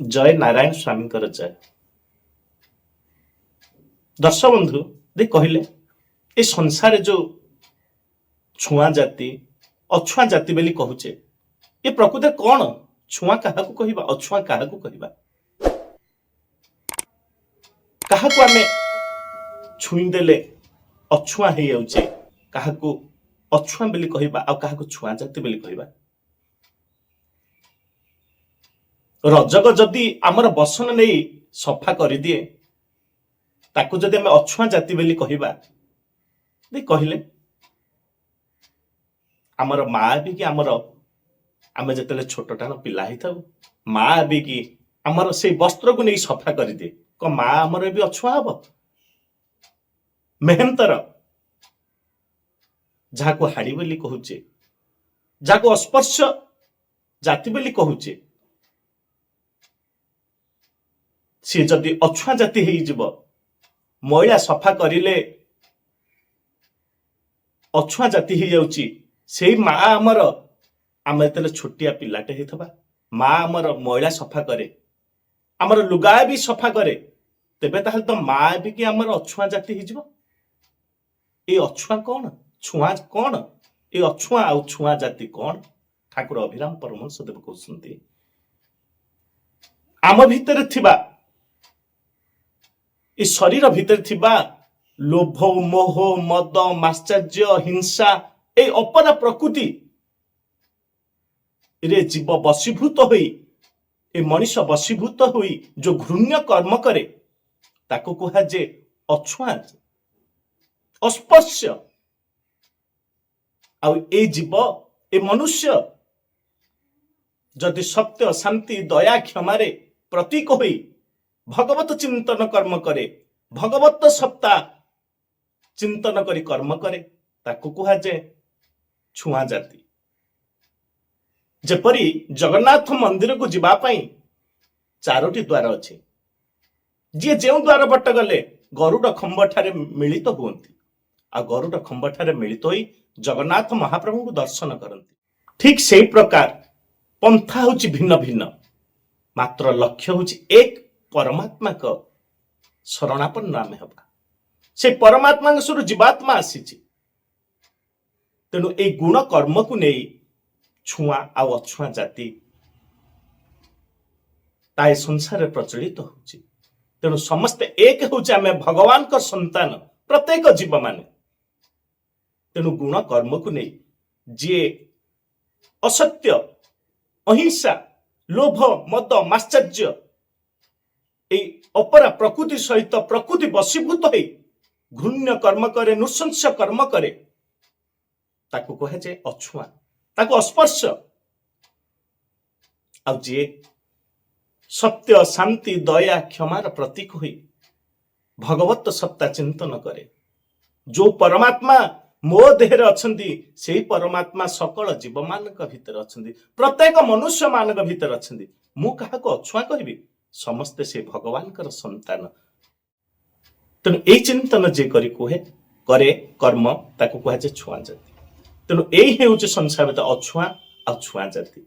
जय नारायण स्वामी जय। दर्शक बंधु दे कहले ए संसार जो छुआ जाति अछुआ जाति बोली कहूचे ये प्रकृत कौन छुआ क्या कहवा अछुआ क्या कहवा क्या आम छुईदेले अछुआ हो जाऊे क्या अछुआ बोली कहवा आ क्या छुआ जाति बोली कहवा रजग जदि आमर बसन नहीं सफा कर दिए ताकू जदि आम अछुआ जाति बोली कहवा कहले आमर माँ भी कि आमर आम जो छोटाण पिला ही था माँ भी कि आमर से वस्त्र को नहीं सफा कर दिए क माँ आमर भी अछुआ हम मेहनतर जहाँ को हाड़ी बोली कहूचे जहाँ को अस्पर्श जाति बोली कहूचे सी जदि अछुआ जाति हो महिला सफा करिले अछुआ जाति हो जाउची से माँ आमर आम जो छोटिया पिलाटे होता माँ आमर महिला सफा करे आमर लुगा भी सफा करे तेबे ताहले तो माँ भी कि आमर अछुआ जाति हो ये अछुआ कौन छुआ कौन ये अछुआ आ छुआ जाति कौन ठाकुर अभिराम परमहंसदेव कहते आम भितर थिबा ये शरीर भितर थिबा लोभ मोह मद माश्चर्य हिंसा ए अपरा प्रकृति रे जीव बशीभूत होई ए मनीष बशीभूत होई जो घृण्य कर्म करे ताको कहा जे अछुआ अस्पर्श आ ए जीव ए मनुष्य जदि सत्य शांति दया क्षमारे प्रतीक होई भगवत चिंतन कर्म करे भगवत सत्ता चिंतन करी कर्म करे ताकू कहा जे छुआ जाति जेपरी जगन्नाथ मंदिर को जीवा पाई चारोटी द्वार अच्छे जी जो द्वार बट गले गरुड़ खंब ठारे मिलित हुंती आ गरुड़ खंब ठारे मिलित होई जगन्नाथ महाप्रभु को दर्शन करती ठीक से प्रकार पंथा होची भिन्न भिन्न मात्र लक्ष्य होची एक परमात्मा को शरणापन्न आम हवा से परमात्मा स्वरूप जीवात्मा आसी तेणु ए गुण कर्म को नहीं छुआ आ अछुआ जाति ताए संसार प्रचलित होची तेणु समस्ते एक होचे आम भगवान को संतान प्रत्येक जीव माने तेणु गुण कर्म को नहीं जी असत्य अहिंसा लोभ मद माश्चर्य अपरा प्रकृति सहित प्रकृति बशीभूत हो घृण्य कर्म करे नृशंस कर्म करे ताकू कहे जे अछुआ ताकू अस्पर्श आ जे सत्य शांति दया क्षमार प्रतीक हुई भगवत सत्ता चिंतन करे जो परमात्मा मो देहरे अछंती से परमात्मा सकल जीव मानक भितर अछंती प्रत्येक मनुष्य मानक भितर अछंती मु काहाको अछुआ कहबी समस्ते से भगवान कर संतान तेणु यही चिंतन जे करी कहे करे कर्म ताको कहा छुआ जाति तेणु यही हूँ संसार अछुआ आ छुआ जाति।